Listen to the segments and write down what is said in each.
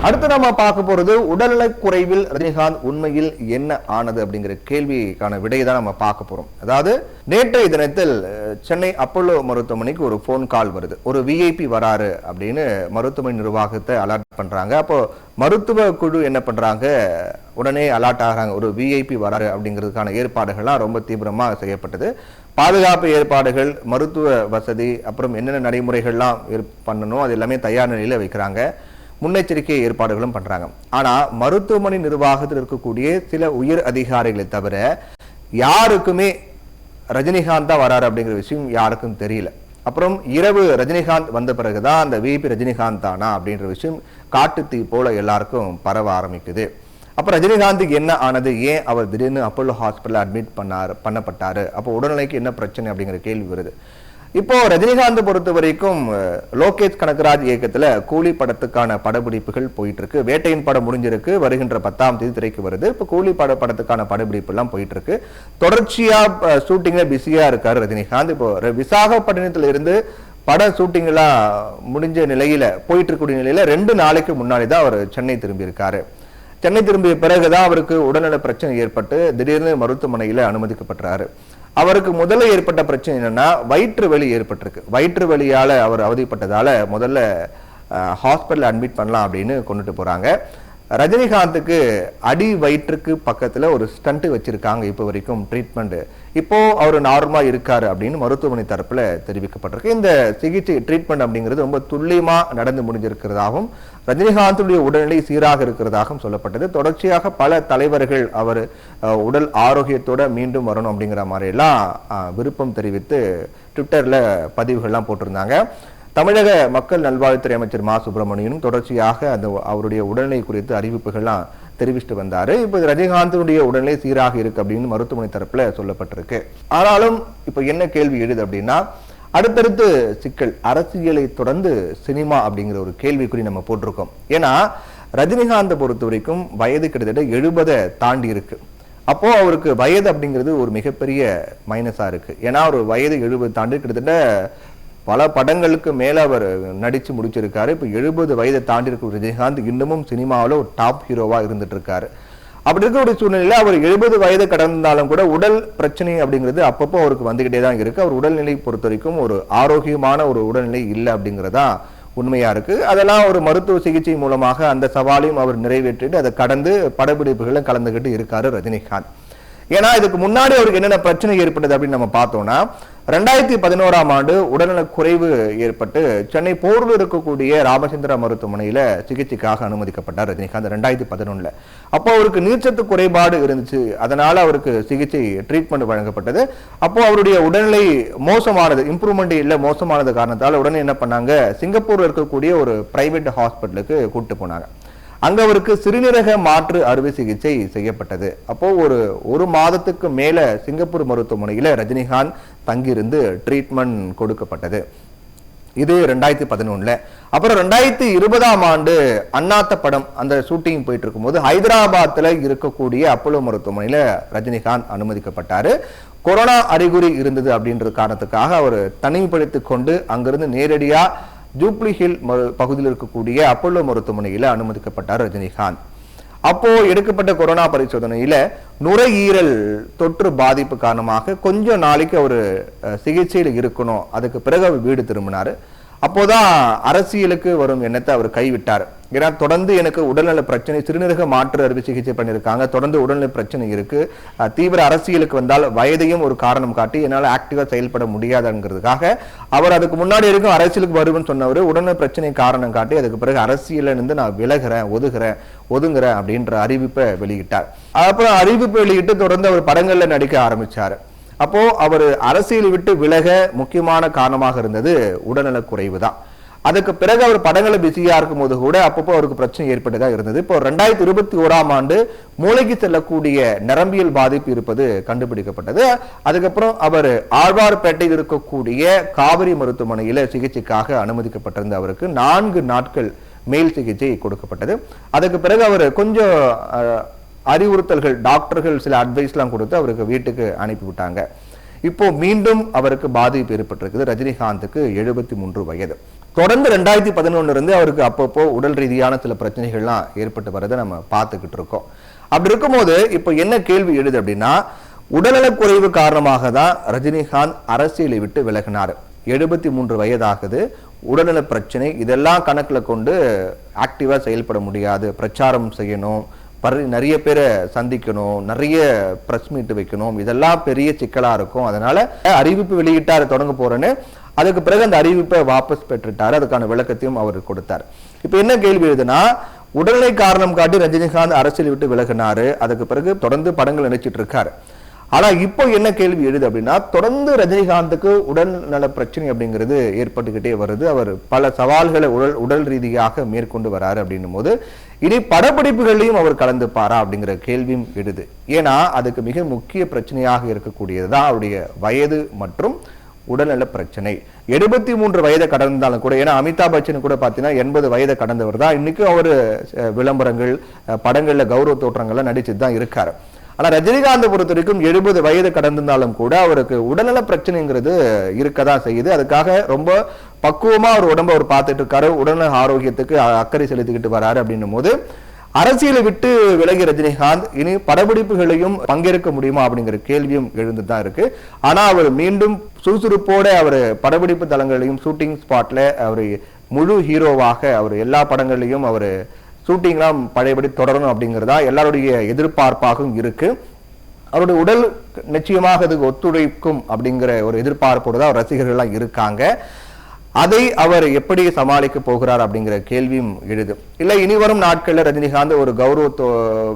அடுத்து நம்ம பார்க்க போறது உடல்நலக் குறைவில் ரஜினிகாந்த் உண்மையில் என்ன ஆனது அப்படிங்கிற கேள்விக்கான விடையை தான் நம்ம பார்க்க போறோம். அதாவது நேற்றைய தினத்தில் சென்னை அப்போலோ மருத்துவமனைக்கு ஒரு போன் கால் வருது. ஒரு விஐபி வராரு அப்படின்னு மருத்துவமனை நிர்வாகத்தை அலர்ட் பண்றாங்க. அப்போ மருத்துவ குழு என்ன பண்றாங்க, உடனே அலர்ட் ஆகிறாங்க. ஒரு விஐபி வராரு அப்படிங்கிறதுக்கான ஏற்பாடுகள்லாம் ரொம்ப தீவிரமா செய்யப்பட்டது. பாதுகாப்பு ஏற்பாடுகள், மருத்துவ வசதி, அப்புறம் என்னென்ன நடைமுறைகள்லாம் பண்ணணும் அது எல்லாமே தயார் நிலையில வைக்கிறாங்க. முன்னெச்சரிக்கை ஏற்பாடுகளும் பண்றாங்க. ஆனா மருத்துவமனை நிர்வாகத்தில் இருக்கக்கூடிய சில உயர் அதிகாரிகளை தவிர யாருக்குமே ரஜினிகாந்த் தான் வராரு அப்படிங்கிற விஷயம் யாருக்கும் தெரியல. அப்புறம் இரவு ரஜினிகாந்த் வந்த பிறகுதான் அந்த விபி ரஜினிகாந்த் தானா அப்படின்ற விஷயம் காட்டுத்தீ போல எல்லாருக்கும் பரவ ஆரம்பிக்குது. அப்ப ரஜினிகாந்துக்கு என்ன ஆனது, ஏன் அவர் திடீர்னு அப்போலோ ஹாஸ்பிட்டல் அட்மிட் பண்ணப்பட்டாரு, அப்போ உடல்நிலைக்கு என்ன பிரச்சனை அப்படிங்கிற கேள்வி வருது. இப்போ ரஜினிகாந்த் பொறுத்த வரைக்கும் லோகேஷ் கனகராஜ் இயக்கத்துல கூலி படத்துக்கான படப்பிடிப்புகள் போயிட்டு இருக்கு. வேட்டையின் படம் முடிஞ்சிருக்கு, வருகின்ற 10ஆம் தேதி திரைக்கு வருது. இப்போ கூலி படத்துக்கான படப்பிடிப்பு எல்லாம் போயிட்டு இருக்கு. தொடர்ச்சியா ஷூட்டிங்ல பிஸியா இருக்காரு ரஜினிகாந்த். இப்போ விசாகப்பட்டினத்துல இருந்து பட ஷூட்டிங் எல்லாம் முடிஞ்ச நிலையில போயிட்டு இருக்கக்கூடிய நிலையில 2 நாளைக்கு முன்னாடி தான் அவர் சென்னை திரும்பி இருக்காரு. சென்னை திரும்பிய பிறகுதான் அவருக்கு உடல்நல பிரச்சனை ஏற்பட்டு திடீர்னு மருத்துவமனையில அனுமதிக்கப்பட்டாரு. அவருக்கு முதல்ல ஏற்பட்ட பிரச்சனை என்னன்னா வயிற்று வலி ஏற்பட்டிருக்கு. வயிற்று வலியால அவர் அவதிப்பட்டதால முதல்ல ஹாஸ்பிட்டல் அட்மிட் பண்ணலாம் அப்படின்னு கொண்டுட்டு போறாங்க. ரஜினிகாந்துக்கு அடி வயிற்றுக்கு பக்கத்துல ஒரு ஸ்டண்ட் வச்சிருக்காங்க. இப்போ வரைக்கும் ட்ரீட்மெண்ட். இப்போ அவர் நார்மலா இருக்காரு அப்படின்னு மருத்துவமனை தரப்புல தெரிவிக்கப்பட்டிருக்கு. இந்த சிகிச்சை ட்ரீட்மெண்ட் அப்படிங்கிறது ரொம்ப துல்லியமா நடந்து முடிஞ்சிருக்கிறதாகவும் ரஜினிகாந்துடைய உடல்நிலை சீராக இருக்கிறதாகவும் சொல்லப்பட்டது. தொடர்ச்சியாக பல தலைவர்கள் அவர் உடல் ஆரோக்கியத்தோட மீண்டும் வரணும் அப்படிங்கிற மாதிரி எல்லாம் விருப்பம் தெரிவித்து ட்விட்டர்ல பதிவுகள்லாம் போட்டிருந்தாங்க. தமிழக மக்கள் நல்வாழ்வுத்துறை அமைச்சர் மா சுப்பிரமணியனும் தொடர்ச்சியாக அந்த அவருடைய உடல்நிலை குறித்து அறிவிப்புகள்லாம் தெரிவிச்சுட்டு வந்தாரு. இப்போ ரஜினிகாந்தனுடைய உடல்நிலை சீராக இருக்கு அப்படின்னு மருத்துவமனை தரப்புல சொல்லப்பட்டிருக்கு. ஆனாலும் இப்ப என்ன கேள்வி எழுது அப்படின்னா, அடுத்தடுத்து சிக்கல் அரசியலை தொடர்ந்து சினிமா அப்படிங்கிற ஒரு கேள்விக்குறி நம்ம போட்டிருக்கோம். ஏன்னா ரஜினிகாந்தை பொறுத்த வரைக்கும் வயது கிட்டத்தட்ட 70 தாண்டி இருக்கு. அப்போ அவருக்கு வயது அப்படிங்கிறது ஒரு மிகப்பெரிய மைனஸா இருக்கு. ஏன்னா ஒரு வயது 70 தாண்டி கிட்டத்தட்ட பல படங்களுக்கு மேல அவர் நடிச்சு முடிச்சிருக்காரு. இப்ப 70 வயதை தாண்டி இருக்க ரஜினிகாந்த் இன்னமும் சினிமாவில் ஒரு டாப் ஹீரோவா இருந்துட்டு இருக்காரு. அப்படி இருக்கக்கூடிய சூழ்நிலையில அவர் 70 வயதை கடந்தாலும் கூட உடல் பிரச்சனை அப்படிங்கிறது அப்பப்போ அவருக்கு வந்துகிட்டே தான் இருக்கு. அவர் உடல்நிலை பொறுத்த வரைக்கும் ஒரு ஆரோக்கியமான ஒரு உடல்நிலை இல்லை அப்படிங்கிறதா உண்மையா இருக்கு. அதெல்லாம் ஒரு மருத்துவ சிகிச்சை மூலமாக அந்த சவாலையும் அவர் நிறைவேற்றிட்டு அதை கடந்து படப்பிடிப்புகளை கலந்துகிட்டு இருக்காரு ரஜினிகாந்த். ஏன்னா இதுக்கு முன்னாடி அவருக்கு என்னென்ன பிரச்சனை ஏற்பட்டது அப்படின்னு நம்ம பார்த்தோம்னா, 2011ஆம் ஆண்டு உடல்நலக் குறைவு ஏற்பட்டு சென்னை போரூரில் இருக்கக்கூடிய ராமச்சந்திரா மருத்துவமனையில சிகிச்சைக்காக அனுமதிக்கப்பட்டார் ரஜினிகாந்த் 2011. அப்போ அவருக்கு நீர்ச்சத்து குறைபாடு இருந்துச்சு. அதனால அவருக்கு சிகிச்சை ட்ரீட்மெண்ட் வழங்கப்பட்டது. அப்போ அவருடைய உடல்நிலை மோசமானது, இம்ப்ரூவ்மெண்ட் இல்ல, மோசமானது காரணத்தால் உடனே என்ன பண்ணாங்க, சிங்கப்பூர்ல இருக்கக்கூடிய ஒரு பிரைவேட் ஹாஸ்பிட்டலுக்கு கூப்பிட்டு போனாங்க. அங்க அவருக்கு சிறுநீரக மாற்று அறுவை சிகிச்சை செய்யப்பட்டது. அப்போ ஒரு மாதத்துக்கு மேல சிங்கப்பூர் மருத்துவமனையில ரஜினிகாந்த் தங்கியிருந்து ட்ரீட்மெண்ட் கொடுக்கப்பட்டது. இது 2011. அப்புறம் 2020ஆம் ஆண்டு அண்ணாத்த படம் அந்த ஷூட்டிங் போயிட்டு இருக்கும்போது ஹைதராபாத்ல இருக்கக்கூடிய அப்போலோ மருத்துவமனையில ரஜினிகாந்த் அனுமதிக்கப்பட்டாரு. கொரோனா அறிகுறி இருந்தது அப்படின்ற காரணத்துக்காக அவர் தனிமைப்படுத்திக் கொண்டு அங்கிருந்து நேரடியா ஜூப்ளி ஹில் பகுதியில் இருக்கக்கூடிய அப்போலோ மருத்துவமனையில அனுமதிக்கப்பட்டார் ரஜினிகாந்த். அப்போ எடுக்கப்பட்ட கொரோனா பரிசோதனையில நுரையீரல் தொற்று பாதிப்பு காரணமாக கொஞ்சம் நாளைக்கு அவர் சிகிச்சையில் இருக்கணும். அதுக்கு பிறகு அவர் வீடு திரும்பினாரு. அப்போதான் அரசியலுக்கு வரும் எண்ணத்தை அவர் கைவிட்டார். ஏன்னா தொடர்ந்து எனக்கு உடல்நல பிரச்சனை, சிறுநீரக மாற்று அறுவை சிகிச்சை பண்ணியிருக்காங்க, தொடர்ந்து உடல்நல பிரச்சனை இருக்கு, தீவிர அரசியலுக்கு வந்தால் வயதையும் ஒரு காரணம் காட்டி என்னால் ஆக்டிவா செயல்பட முடியாதுங்கிறதுக்காக அவர் அதுக்கு முன்னாடி இருக்கும் அரசியலுக்கு வருவேன்னு சொன்னவர் உடல்நல பிரச்சனை காரணம் காட்டி அதுக்கு பிறகு அரசியல இருந்து நான் விலகிறேன், ஒதுங்குறேன் அப்படின்ற அறிவிப்பை வெளியிட்டார். அப்புறம் அறிவிப்பு வெளியிட்டு தொடர்ந்து அவர் படங்கள்ல நடிக்க ஆரம்பிச்சாரு. அப்போ அவர் அரசியலை விட்டு விலக முக்கியமான காரணமாக இருந்தது உடல்நலக் குறைவு தான். அதுக்கு பிறகு அவர் படங்களை பிஸியா இருக்கும் போது கூட அப்பப்போ அவருக்கு பிரச்சனை ஏற்பட்டதா இருந்தது. இப்போ 2021ஆம் ஆண்டு மூளைக்கு செல்லக்கூடிய நரம்பியல் பாதிப்பு இருப்பது கண்டுபிடிக்கப்பட்டது. அதுக்கப்புறம் அவர் ஆழ்வார்பேட்டையில் இருக்கக்கூடிய காவிரி மருத்துவமனையில சிகிச்சைக்காக அனுமதிக்கப்பட்டிருந்த அவருக்கு 4 நாட்கள் மேல் சிகிச்சை கொடுக்கப்பட்டது. அதுக்கு பிறகு அவர் கொஞ்சம் அறிவுறுத்தல்கள், டாக்டர்கள் சில அட்வைஸ்லாம் கொடுத்து அவருக்கு வீட்டுக்கு அனுப்பிவிட்டாங்க. இப்போ மீண்டும் அவருக்கு பாதிப்பு ஏற்பட்டிருக்குது. ரஜினிகாந்துக்கு 73 வயது. தொடர்ந்து 2011 இருந்து அவருக்கு அப்பப்போ உடல் ரீதியான சில பிரச்சனைகள்லாம் ஏற்பட்டு வரதை நம்ம பார்த்துக்கிட்டு இருக்கோம். அப்படி இருக்கும்போது இப்போ என்ன கேள்வி எழுது அப்படின்னா, உடல்நலக்குறைவு காரணமாக தான் ரஜினிகாந்த் அரசியலை விட்டு விலகினார். 73 வயதாகுது, உடல்நல பிரச்சனை, இதெல்லாம் கணக்கில் கொண்டு ஆக்டிவா செயல்பட முடியாது, பிரச்சாரம் செய்யணும், நிறைய பேரை சந்திக்கணும், நிறைய பிரஸ் மீட் வைக்கணும், இதெல்லாம் பெரிய சிக்கலா இருக்கும். அதனால அறிவிப்பு வெளியிட்டாரு தொடங்க போறேன்னு. அதுக்கு பிறகு அந்த அறிவிப்பை வாபஸ் பெற்றுட்டாரு. அதுக்கான விளக்கத்தையும் அவர் கொடுத்தார். இப்ப என்ன கேள்வி எழுதுனா, உடல்நிலை காரணம் காட்டி ரஜினிகாந்த் அரசியல் விட்டு விலகினாரு. அதுக்கு பிறகு தொடர்ந்து படங்கள் நினைச்சிட்டு இருக்காரு. ஆனா இப்போ என்ன கேள்வி எழுது அப்படின்னா, தொடர்ந்து ரஜினிகாந்துக்கு உடல் நல பிரச்சனை அப்படிங்கிறது ஏற்பட்டுக்கிட்டே வருது. அவர் பல சவால்களை உடல் ரீதியாக மேற்கொண்டு வராரு அப்படின்னும் போது இனி படப்பிடிப்புகளையும் அவர் கலந்துப்பாரா அப்படிங்கிற கேள்வியும் எழுது. ஏன்னா அதுக்கு மிக முக்கிய பிரச்சனையாக இருக்கக்கூடியதுதான் அவருடைய வயது மற்றும் உடல்நல பிரச்சனை. 73 வயதை கடந்தாலும் கூட, ஏன்னா அமிதாப் பச்சன் கூட பாத்தீங்கன்னா 80 வயதை கடந்தவர் தான். இன்னைக்கும் அவரு விளம்பரங்கள், படங்கள்ல கௌரவ தோற்றங்கள்லாம் நடிச்சுட்டு தான் இருக்காரு. ஆனா ரஜினிகாந்த் பொறுத்த வரைக்கும் 70 வயது கடந்திருந்தாலும் கூட அவருக்கு உடல்நல பிரச்சனைங்கிறது இருக்கதான் செய்யுது. அதுக்காக ரொம்ப பக்குவமா அவர் உடம்ப அவர் பார்த்துட்டு இருக்காரு, உடல்நல ஆரோக்கியத்துக்கு அக்கறை செலுத்திக்கிட்டு வராரு அப்படின்னும் போது, அரசியலை விட்டு விலகி ரஜினிகாந்த் இனி படப்பிடிப்புகளையும் பங்கேற்க முடியுமா அப்படிங்கிற கேள்வியும் எழுந்துதான் இருக்கு. ஆனா அவர் மீண்டும் சுறுசுறுப்போட அவர் படப்பிடிப்பு தளங்களையும் ஷூட்டிங் ஸ்பாட்ல அவர் முழு ஹீரோவாக அவர் எல்லா படங்களையும் அவர் ஷூட்டிங்லாம் பழையபடி தொடரணும் அப்படிங்கிறதா எல்லாருடைய எதிர்பார்ப்பாகவும் இருக்கு. அவருடைய உடல் நிச்சயமாக அதுக்கு ஒத்துழைக்கும் அப்படிங்கிற ஒரு எதிர்பார்ப்போடு தான் ரசிகர்கள்லாம் இருக்காங்க. அதை அவர் எப்படி சமாளிக்க போகிறார் அப்படிங்கிற கேள்வியும் எழுது. இல்லை இனி வரும் நாட்கள்ல ரஜினிகாந்த் ஒரு கௌரவ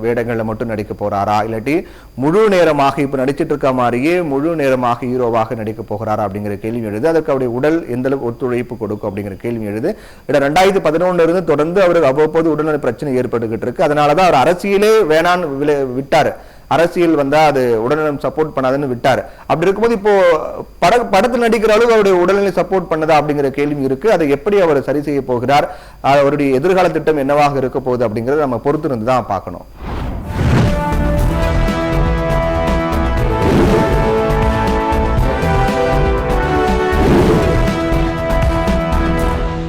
வேடங்கள்ல மட்டும் நடிக்க போறாரா, இல்லாட்டி முழு நேரமாக இப்ப நடிச்சிட்டு இருக்க மாதிரியே முழு நேரமாக ஹீரோவாக நடிக்க போகிறாரா அப்படிங்கிற கேள்வி எழுது. அதற்கு அவருடைய உடல் எந்த அளவுக்கு ஒத்துழைப்பு கொடுக்கும் அப்படிங்கிற கேள்வி எழுது. 2011 இருந்து தொடர்ந்து அவருக்கு அவ்வப்போது உடல்நல பிரச்சனை ஏற்பட்டுக்கிட்டு இருக்கு. அதனாலதான் அவர் அரசியலே வேணான்னு விட்டாரு. அரசியல் வந்தா அது உடல்நலம் சப்போர்ட் பண்ணாதுன்னு விட்டாரு. அப்படி இருக்கும்போது இப்போ படத்தில் நடிக்கிற அளவுக்கு அவருடைய உடல்நிலை சப்போர்ட் பண்ணதா அப்படிங்கிற கேள்வி இருக்கு. அதை எப்படி அவர் சரி செய்ய போகிறார், அவருடைய எதிர்கால திட்டம் என்னவாக இருக்க போகுது அப்படிங்கறத நம்ம பொறுத்து இருந்து தான் பார்க்கணும்.